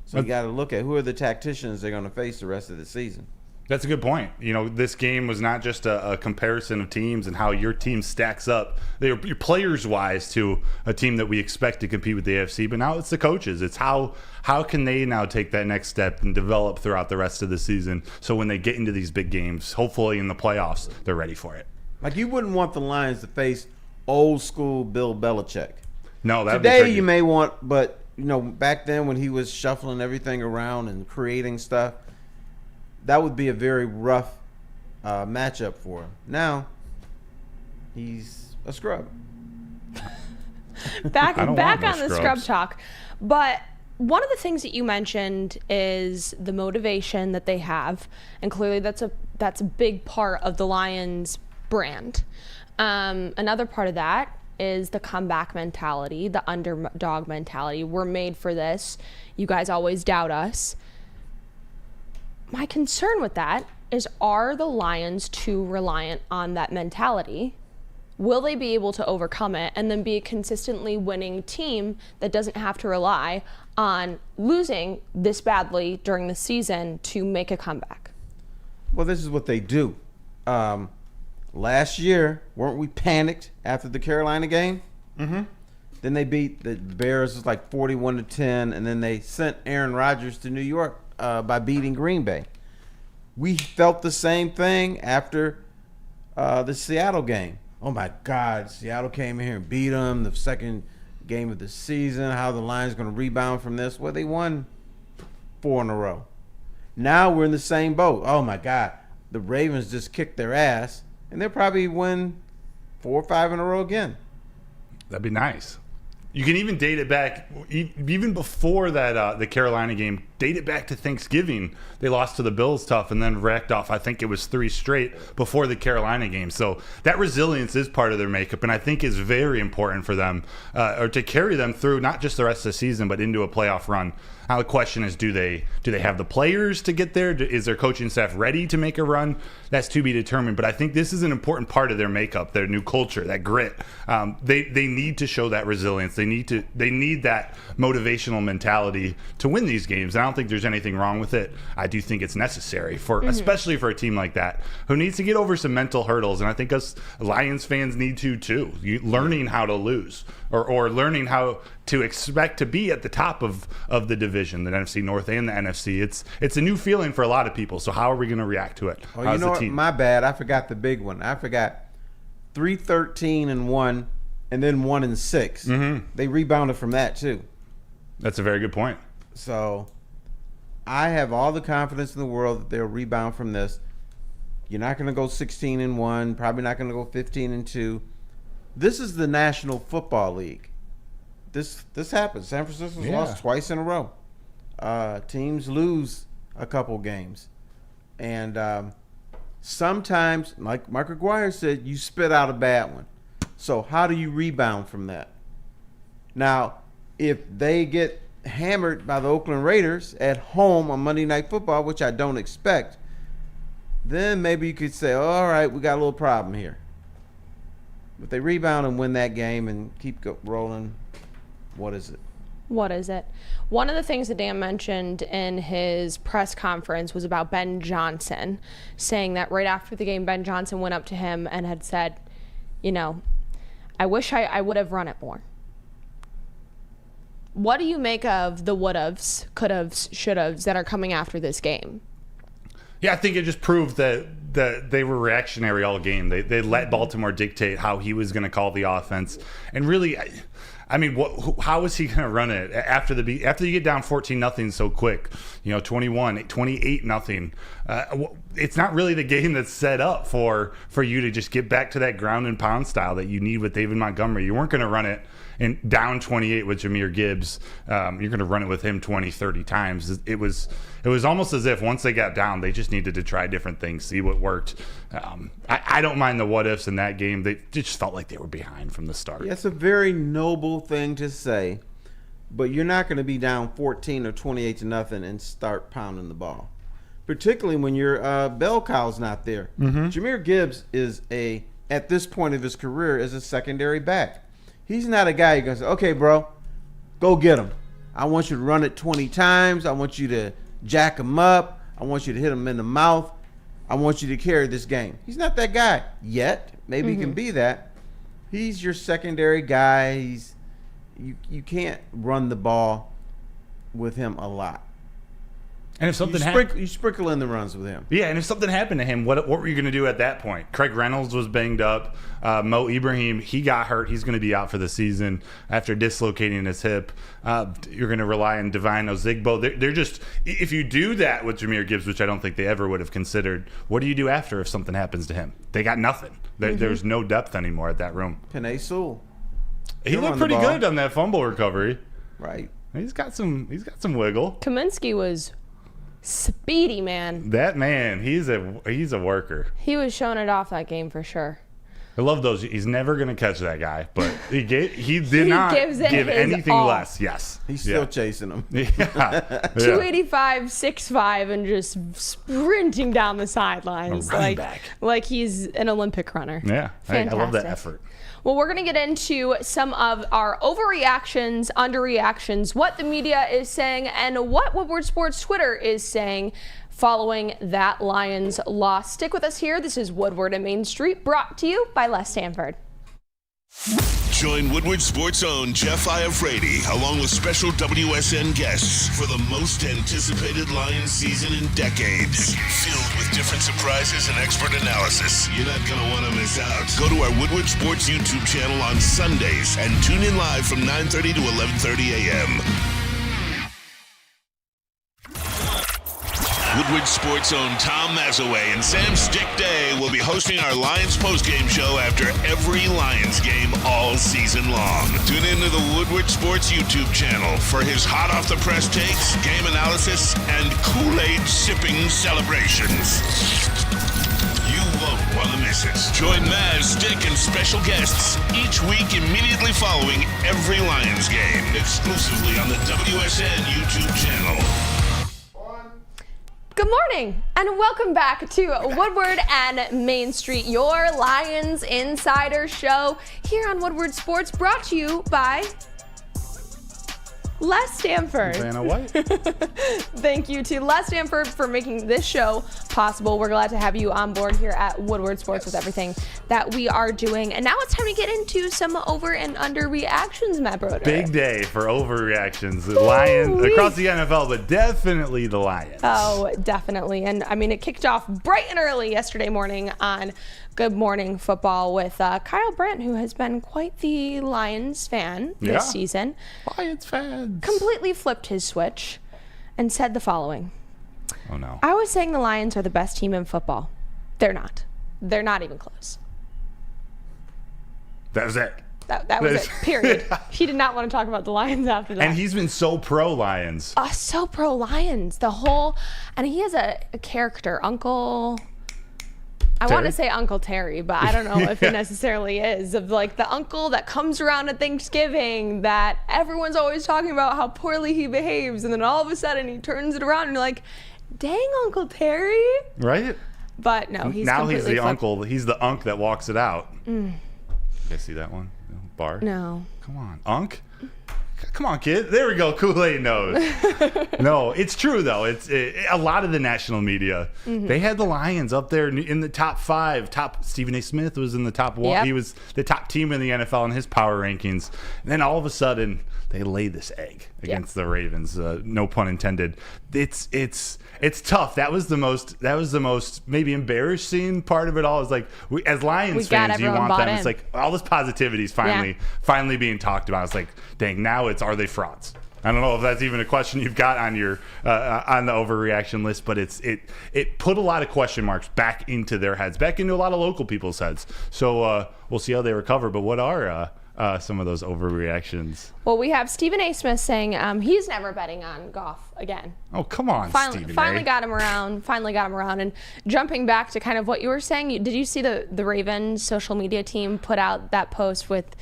Speaker 3: So you got to look at who are the tacticians they're going to face the rest of the season.
Speaker 4: That's a good point. This game was not just a comparison of teams and how your team stacks up, your players-wise, to a team that we expect to compete with the AFC, but now it's the coaches. It's how can they now take that next step and develop throughout the rest of the season so when they get into these big games, hopefully in the playoffs, they're ready for it.
Speaker 3: Like, you wouldn't want the Lions to face old-school Bill Belichick.
Speaker 4: No, that'd
Speaker 3: Today
Speaker 4: be
Speaker 3: you may want, but, back then when he was shuffling everything around and creating stuff, that would be a very rough matchup for him. Now, he's a scrub.
Speaker 2: Back
Speaker 4: on
Speaker 2: the scrub talk. But one of the things that you mentioned is the motivation that they have, and clearly that's a big part of the Lions brand. Another part of that is the comeback mentality, the underdog mentality. We're made for this. You guys always doubt us. My concern with that is, are the Lions too reliant on that mentality? Will they be able to overcome it and then be a consistently winning team that doesn't have to rely on losing this badly during the season to make a comeback?
Speaker 3: Well, this is what they do. Last year, weren't we panicked after the Carolina game? Mm-hmm. Then they beat the Bears, was like 41-10, and then they sent Aaron Rodgers to New York by beating Green Bay. We felt the same thing after the Seattle game. Oh my God, Seattle came in here and beat them, the second game of the season. How the Lions going to rebound from this? Well, they won 4 in a row. Now we're in the same boat. Oh my God, the Ravens just kicked their ass, and they'll probably win 4 or 5 in a row again.
Speaker 4: That'd be nice. You can even date it back, even before that, the Carolina game, date it back to Thanksgiving. They lost to the Bills tough and then racked off, I think it was 3 straight before the Carolina game. So that resilience is part of their makeup, and I think is very important for them, or to carry them through not just the rest of the season, but into a playoff run. Now the question is, do they have the players to get there? Is their coaching staff ready to make a run? That's to be determined. But I think this is an important part of their makeup, their new culture, that grit. They need to show that resilience. They need that motivational mentality to win these games. And I don't think there's anything wrong with it. I do think it's necessary especially for a team like that who needs to get over some mental hurdles. And I think us Lions fans need to too. Learning how to lose or learning how to expect to be at the top of the division, the NFC North and the NFC. It's a new feeling for a lot of people. So how are we going to react to it?
Speaker 3: Oh, you know what? My bad. I forgot the big one. I forgot 3-13-1 and then 1-6.
Speaker 4: Mm-hmm.
Speaker 3: They rebounded from that too.
Speaker 4: That's a very good point.
Speaker 3: So I have all the confidence in the world that they'll rebound from this. You're not going to go 16-1, probably not going to go 15-2. This is the National Football League. This happens. San Francisco's lost twice in a row. Teams lose a couple games. And sometimes, like Mark Aguirre said, you spit out a bad one. So how do you rebound from that? Now, if they get hammered by the Oakland Raiders at home on Monday Night Football, which I don't expect, then maybe you could say, all right, we got a little problem here. But they rebound and win that game and keep rolling. What is it?
Speaker 2: What is it? One of the things that Dan mentioned in his press conference was about Ben Johnson, saying that right after the game, Ben Johnson went up to him and had said, I wish I would have run it more. What do you make of the would-haves, could-haves, should-haves that are coming after this game?
Speaker 4: Yeah, I think it just proved that they were reactionary all game. They let Baltimore dictate how he was going to call the offense. And really, I mean, how is he going to run it after you get down 14-0 so quick? 21, 28-0. It's not really the game that's set up for you to just get back to that ground and pound style that you need with David Montgomery. You weren't going to run it and down 28 with Jahmyr Gibbs. You're going to run it with him 20, 30 times. It was almost as if once they got down, they just needed to try different things, see what worked. I don't mind the what-ifs in that game. They just felt like they were behind from the start.
Speaker 3: Yeah, it's a very noble thing to say, but you're not going to be down 14 or 28-0 and start pounding the ball, particularly when your bell cow's not there.
Speaker 4: Mm-hmm.
Speaker 3: Jahmyr Gibbs is at this point of his career, is a secondary back. He's not a guy you're going to say, okay, bro, go get him. I want you to run it 20 times. I want you to jack him up. I want you to hit him in the mouth. I want you to carry this game. He's not that guy yet. Maybe he can be that. He's your secondary guy. You can't run the ball with him a lot.
Speaker 4: And if something happened,
Speaker 3: you sprinkle in the runs with him.
Speaker 4: Yeah, and if something happened to him, what were you going to do at that point? Craig Reynolds was banged up. Mo Ibrahim, he got hurt. He's going to be out for the season after dislocating his hip. You're going to rely on Divine Ozigbo. They're just, if you do that with Jahmyr Gibbs, which I don't think they ever would have considered, what do you do after if something happens to him? They got nothing. There's no depth anymore at that room.
Speaker 3: Penei Sewell.
Speaker 4: He looked pretty good on that fumble recovery.
Speaker 3: Right.
Speaker 4: He's got some wiggle.
Speaker 2: Kaminsky was speedy, man.
Speaker 4: That man, he's a worker.
Speaker 2: He was showing it off that game for sure.
Speaker 4: I love those. He's never going to catch that guy, but he did not give anything
Speaker 2: all.
Speaker 4: less. Yes.
Speaker 3: He's still chasing him.
Speaker 4: Yeah.
Speaker 2: 285, 6'5", and just sprinting down the sidelines like he's an Olympic runner.
Speaker 4: Yeah. I love that
Speaker 2: Fantastic.
Speaker 4: effort.
Speaker 2: Well, we're going to get into some of our overreactions, underreactions, what the media is saying, and what Woodward Sports Twitter is saying following that Lions loss. Stick with us here. This is Woodward and Main Street, brought to you by Les Stanford.
Speaker 1: Join Woodward Sports' own Jeff Iafrate along with special WSN guests for the most anticipated Lions season in decades. Filled with different surprises and expert analysis. You're not going to want to miss out. Go to our Woodward Sports YouTube channel on Sundays and tune in live from 9:30 to 11:30 a.m. Woodward Sports' own Tom Mazaway and Sam Stick Day will be hosting our Lions postgame show after every Lions game all season long. Tune into the Woodward Sports YouTube channel for his hot-off-the-press takes, game analysis, and Kool-Aid sipping celebrations. You won't want to miss it. Join Maz, Stick, and special guests each week immediately following every Lions game, exclusively on the WSN YouTube channel.
Speaker 2: Good morning and welcome back to Woodward and Main Street, your Lions Insider Show here on Woodward Sports, brought to you by Les Stanford.
Speaker 4: Vanna White.
Speaker 2: Thank you to Les Stanford for making this show possible. We're glad to have you on board here at Woodward Sports with everything that we are doing. And now it's time to get into some over and under reactions, Matt Broder.
Speaker 4: Big day for overreactions. The Lions across the NFL, but definitely the Lions.
Speaker 2: Oh, definitely. And I mean, it kicked off bright and early yesterday morning on Good Morning Football with Kyle Brandt, who has been quite the Lions fan this season.
Speaker 4: Lions fans.
Speaker 2: Completely flipped his switch and said the following.
Speaker 4: Oh, no.
Speaker 2: I was saying the Lions are the best team in football. They're not. They're not even close.
Speaker 4: That was it.
Speaker 2: That was it, period. He did not want to talk about the Lions after that.
Speaker 4: And he's been so pro-Lions.
Speaker 2: So pro-Lions. And he has a character, Uncle... I want to say Uncle Terry, but I don't know if it necessarily is, of like the uncle that comes around at Thanksgiving that everyone's always talking about how poorly he behaves, and then all of a sudden he turns it around and you're like, dang, Uncle Terry.
Speaker 4: Right?
Speaker 2: But no, he's
Speaker 4: now he's the
Speaker 2: flipped.
Speaker 4: uncle. He's the unk that walks it out. You guys see that one? Bar?
Speaker 2: No.
Speaker 4: Come on. Unk? Come on, kid. There we go. Kool-Aid knows. No, it's true, though. A lot of the national media, they had the Lions up there in the top 5. Stephen A. Smith was in the top 1.
Speaker 2: Yep.
Speaker 4: He was the top team in the NFL in his power rankings. And then all of a sudden, they lay this egg against the Ravens. No pun intended. It's tough. That was the most maybe embarrassing part of it all. Is like as Lions fans, you want them. It's like all this positivity is finally being talked about. It's like, dang, now are they frauds? I don't know if that's even a question you've got on your on the overreaction list, but it put a lot of question marks back into their heads, back into a lot of local people's heads. So we'll see how they recover. But what are some of those overreactions? Well,
Speaker 2: we have Stephen A. Smith saying he's never betting on Goff again.
Speaker 4: Oh, come on, Stephen A.
Speaker 2: Finally got him around. And jumping back to kind of what you were saying, did you see the Ravens social media team put out that post with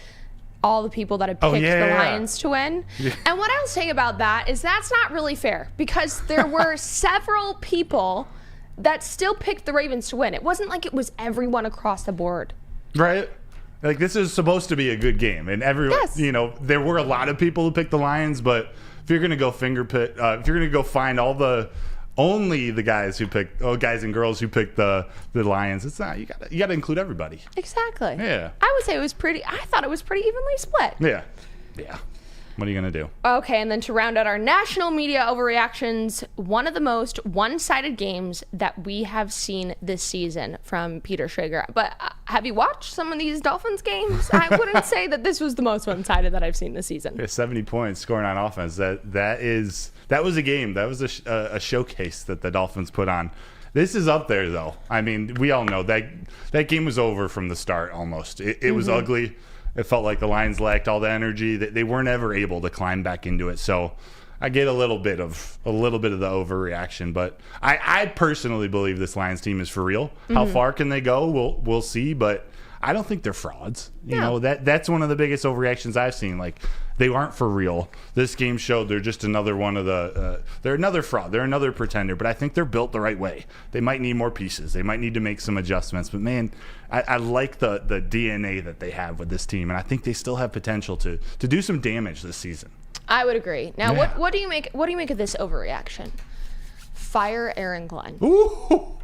Speaker 2: all the people that had picked the Lions to win? Yeah. And what I was saying about that is that's not really fair, because there were several people that still picked the Ravens to win. It wasn't like it was everyone across the board.
Speaker 4: Right. Like, this is supposed to be a good game, and everyone, there were a lot of people who picked the Lions, but if you're going to go if you're going to go find all the only the guys and girls who picked the Lions. It's not. You got to include everybody.
Speaker 2: Exactly.
Speaker 4: Yeah.
Speaker 2: I would say I thought it was pretty evenly split.
Speaker 4: Yeah. What are you going to do?
Speaker 2: Okay, and then to round out our national media overreactions, one of the most one-sided games that we have seen this season from Peter Schrager. But have you watched some of these Dolphins games? I wouldn't say that this was the most one-sided that I've seen this season.
Speaker 4: Yeah, 70 points scoring on offense. That was a game. That was a showcase that the Dolphins put on. This is up there, though. I mean, we all know that game was over from the start almost. It was ugly. It felt like the Lions lacked all the energy. That they weren't ever able to climb back into it. So I get a little bit of the overreaction, but I personally believe this Lions team is for real. How far can they go? We'll see, but I don't think they're frauds. You know, that's one of the biggest overreactions I've seen. Like, they aren't for real. This game showed they're just another one of they're another fraud. They're another pretender, but I think they're built the right way. They might need more pieces. They might need to make some adjustments, but man, I like the DNA that they have with this team, and I think they still have potential to do some damage this season.
Speaker 2: I would agree. Now, what do you make of this overreaction? Fire Aaron Glenn.
Speaker 4: Ooh.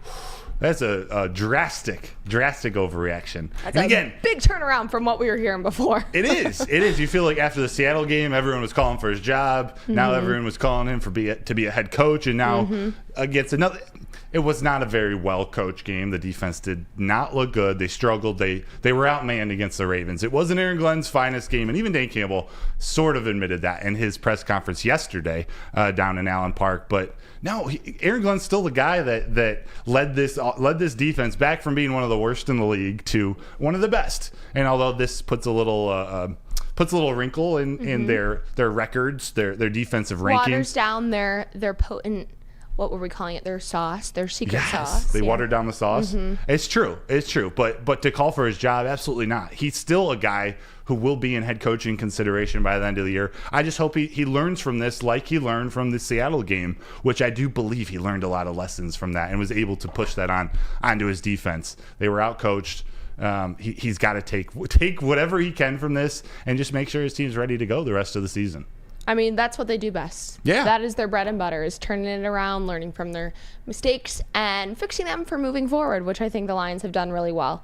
Speaker 4: That's a drastic overreaction.
Speaker 2: That's a big turnaround from what we were hearing before.
Speaker 4: It is. You feel like after the Seattle game, everyone was calling for his job. Now everyone was calling him to be a head coach, and now against another. It was not a very well-coached game. The defense did not look good. They struggled. They were outmanned against the Ravens. It wasn't Aaron Glenn's finest game, and even Dan Campbell sort of admitted that in his press conference yesterday down in Allen Park. But no, Aaron Glenn's still the guy that led this defense back from being one of the worst in the league to one of the best. And although this puts a little wrinkle in their records, their defensive rankings,
Speaker 2: waters down their potent. What were we calling it? Their sauce, their secret sauce.
Speaker 4: They watered down the sauce. It's true. But to call for his job, absolutely not. He's still a guy who will be in head coaching consideration by the end of the year. I just hope he learns from this like he learned from the Seattle game, which I do believe he learned a lot of lessons from that and was able to push that onto his defense. They were outcoached. He's got to take whatever he can from this and just make sure his team's ready to go the rest of the season.
Speaker 2: I mean, that's what they do best.
Speaker 4: Yeah.
Speaker 2: That is their bread and butter, is turning it around, learning from their mistakes, and fixing them for moving forward, which I think the Lions have done really well.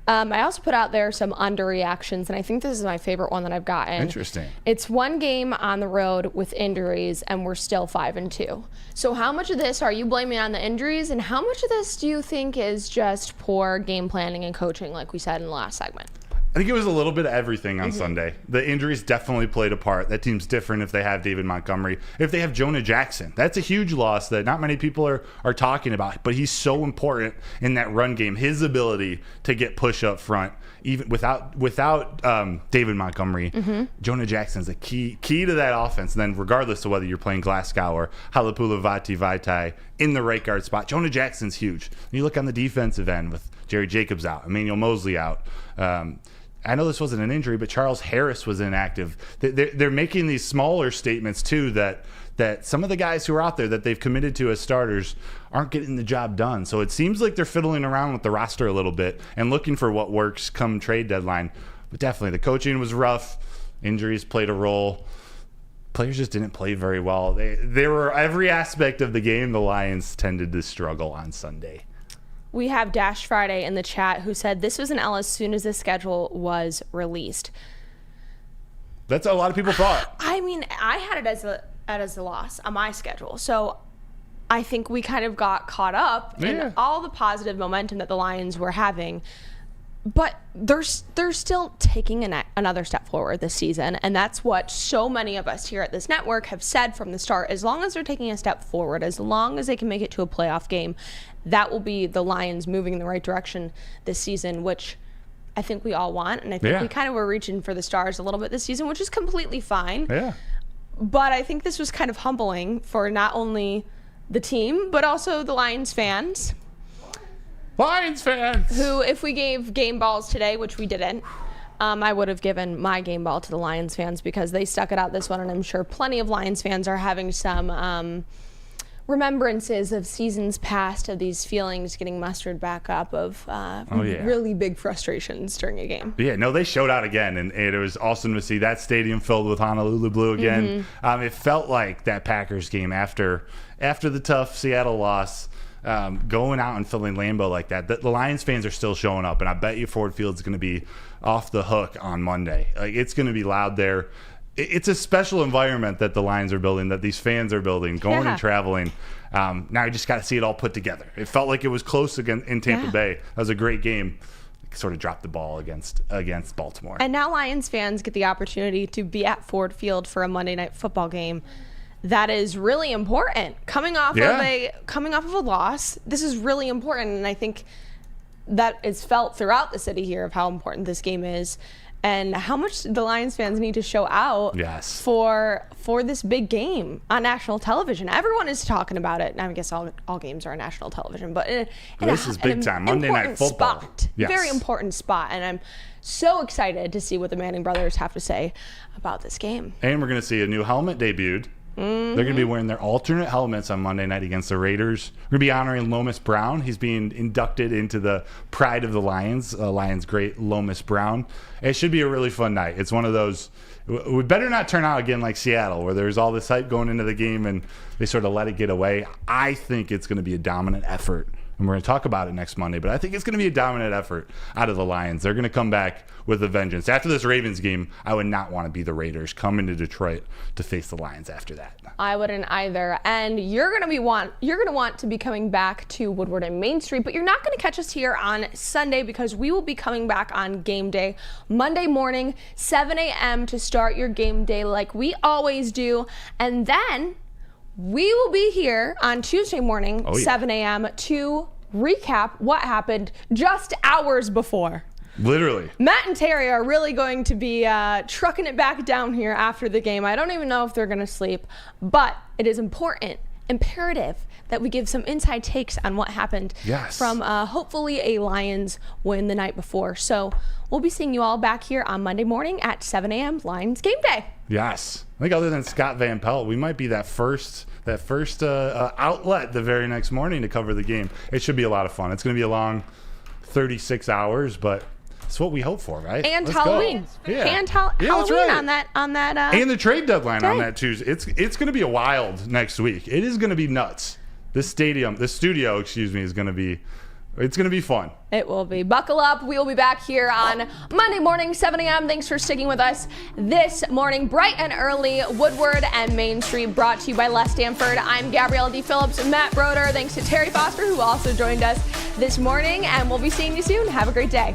Speaker 2: I also put out there some underreactions, and I think this is my favorite one that I've gotten.
Speaker 4: Interesting.
Speaker 2: It's one game on the road with injuries, and we're still 5-2. So how much of this are you blaming on the injuries, and how much of this do you think is just poor game planning and coaching, like we said in the last segment?
Speaker 4: I think it was a little bit of everything on Sunday. The injuries definitely played a part. That team's different if they have David Montgomery. If they have Jonah Jackson, that's a huge loss that not many people are talking about. But he's so important in that run game. His ability to get push up front, even without David Montgomery, Jonah Jackson's a key to that offense. And then regardless of whether you're playing Glasgow or Halapula Vaitai in the right guard spot, Jonah Jackson's huge. You look on the defensive end with Jerry Jacobs out, Emmanuel Mosley out. I know this wasn't an injury, but Charles Harris was inactive. They're making these smaller statements, too, that some of the guys who are out there that they've committed to as starters aren't getting the job done. So it seems like they're fiddling around with the roster a little bit and looking for what works come trade deadline. But definitely the coaching was rough. Injuries played a role. Players just didn't play very well. They were every aspect of the game, the Lions tended to struggle on Sunday.
Speaker 2: We have Dash Friday in the chat who said this was an L as soon as the schedule was released.
Speaker 4: That's what a lot of people thought.
Speaker 2: I mean, I had it as a loss on my schedule. So I think we kind of got caught up in all the positive momentum that the Lions were having. But they're still taking another step forward this season, and that's what so many of us here at this network have said from the start. As long as they're taking a step forward, as long as they can make it to a playoff game, that will be the Lions moving in the right direction this season, which I think we all want. And I think we kind of were reaching for the stars a little bit this season, which is completely fine.
Speaker 4: Yeah.
Speaker 2: But I think this was kind of humbling for not only the team, but also the Lions fans. Who, if we gave game balls today, which we didn't, I would have given my game ball to the Lions fans because they stuck it out this one, and I'm sure plenty of Lions fans are having some remembrances of seasons past, of these feelings getting mustered back up, of really big frustrations during a game.
Speaker 4: Yeah, no, they showed out again, and it was awesome to see that stadium filled with Honolulu blue again. It felt like that Packers game after the tough Seattle loss. Going out and filling Lambeau like that, the Lions fans are still showing up, and I bet you Ford Field's going to be off the hook on Monday. Like, it's going to be loud there. It's a special environment that the Lions are building, that these fans are building, going and traveling. Now you just got to see it all put together. It felt like it was close again in Tampa Bay. That was a great game. Sort of dropped the ball against Baltimore.
Speaker 2: And now Lions fans get the opportunity to be at Ford Field for a Monday Night Football game. That is really important. Coming off of a loss, this is really important, and I think that is felt throughout the city here of how important this game is, and how much the Lions fans need to show out for this big game on national television. Everyone is talking about it. I guess all games are on national television, but
Speaker 4: this is big time. Monday Night Football.
Speaker 2: Very important spot, and I'm so excited to see what the Manning brothers have to say about this game.
Speaker 4: And we're going to see a new helmet debuted. They're going to be wearing their alternate helmets on Monday night against the Raiders. We're going to be honoring Lomas Brown. He's being inducted into the Pride of the Lions, Lions great Lomas Brown. It should be a really fun night. It's one of those, we better not turn out again like Seattle, where there's all this hype going into the game and they sort of let it get away. I think it's going to be a dominant effort. And we're going to talk about it next Monday, but I think it's going to be a dominant effort out of the Lions. They're going to come back with a vengeance. After this Ravens game, I would not want to be the Raiders coming to Detroit to face the Lions after that.
Speaker 2: I wouldn't either. And you're going to want to be coming back to Woodward and Main Street, but you're not going to catch us here on Sunday because we will be coming back on game day Monday morning, 7 a.m. to start your game day like we always do. And then we will be here on Tuesday morning, 7 a.m. to recap what happened just hours before.
Speaker 4: Literally.
Speaker 2: Matt and Terry are really going to be trucking it back down here after the game. I don't even know if they're going to sleep, but it is imperative that we give some inside takes on what happened from hopefully a Lions win the night before. So we'll be seeing you all back here on Monday morning at 7 a.m. Lions game day.
Speaker 4: Yes. I think other than Scott Van Pelt, we might be that first outlet the very next morning to cover the game. It should be a lot of fun. It's going to be a long 36 hours, but it's what we hope for, right?
Speaker 2: And Let's Halloween.
Speaker 4: Yeah.
Speaker 2: And Halloween
Speaker 4: right.
Speaker 2: on that
Speaker 4: and the trade deadline
Speaker 2: day.
Speaker 4: On that Tuesday. It's going to be a wild next week. It is going to be nuts. This studio, is going to be It's going to be fun.
Speaker 2: It will be. Buckle up. We will be back here on Monday morning, 7 a.m. Thanks for sticking with us this morning, bright and early. Woodward and Main Street, brought to you by Les Stanford. I'm Gabrielle Dee Phillips, Matt Broder. Thanks to Terry Foster, who also joined us this morning. And we'll be seeing you soon. Have a great day.